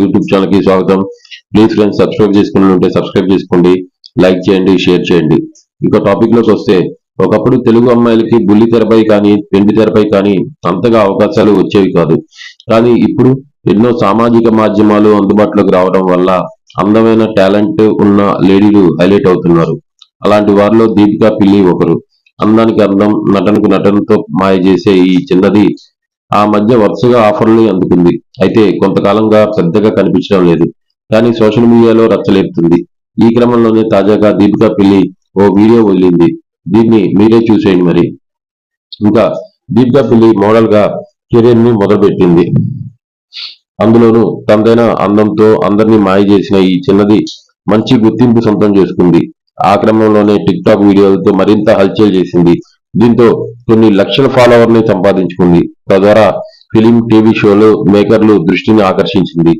YouTube channel కి స్వాగతం. Please friends, subscribe చేసుకుంటే సబ్స్క్రైబ్ చేసుకోండి, లైక్ చేయండి, షేర్ చేయండి. ఇంకో టాపిక్ లోకి వస్తే, ఒకప్పుడు తెలుగు అమ్మాయిలకి బుల్లి తెరపై కానీ పెండి తెరపై కానీ అంతగా అవకాశాలు వచ్చేవి కాదు. కానీ ఇప్పుడు ఎన్నో సామాజిక మాధ్యమాలు అందుబాటులోకి రావడం వల్ల అందమైన టాలెంట్ ఉన్న లేడీలు హైలైట్ అవుతున్నారు. అలాంటి వారిలో దీపికా పిల్లి ఒకరు. అందానికి అందం, నటనకు నటనతో మాయ చేసే ఈ చిన్నది ఆ మధ్య వరుసగా ఆఫర్లు అందుకుంది. అయితే కొంతకాలంగా పెద్దగా కనిపించడం లేదు, కానీ సోషల్ మీడియాలో రచ్చలేపుతుంది. ఈ క్రమంలోనే తాజాగా దీపికా పిల్లి ఓ వీడియో వదిలింది. దీన్ని మీరే చూసేయండి. మరి ఇంకా దీపికా పిల్లి మోడల్ గా కెరీర్ ని మొదలుపెట్టింది. అందులోనూ తనదైన అందంతో అందరినీ మాయ చేసిన ఈ చిన్నది మంచి గుర్తింపు సొంతం చేసుకుంది. ఆ క్రమంలోనే టిక్ టాక్ వీడియోలతో మరింత హల్చల్ చేసింది. దీంతో కొన్ని లక్షల ఫాలోవర్ ని సంపాదించుకుంది. తద్వారా ఫిలిం, టీవీ షోలు, మేకర్లు దృష్టిని ఆకర్షించింది.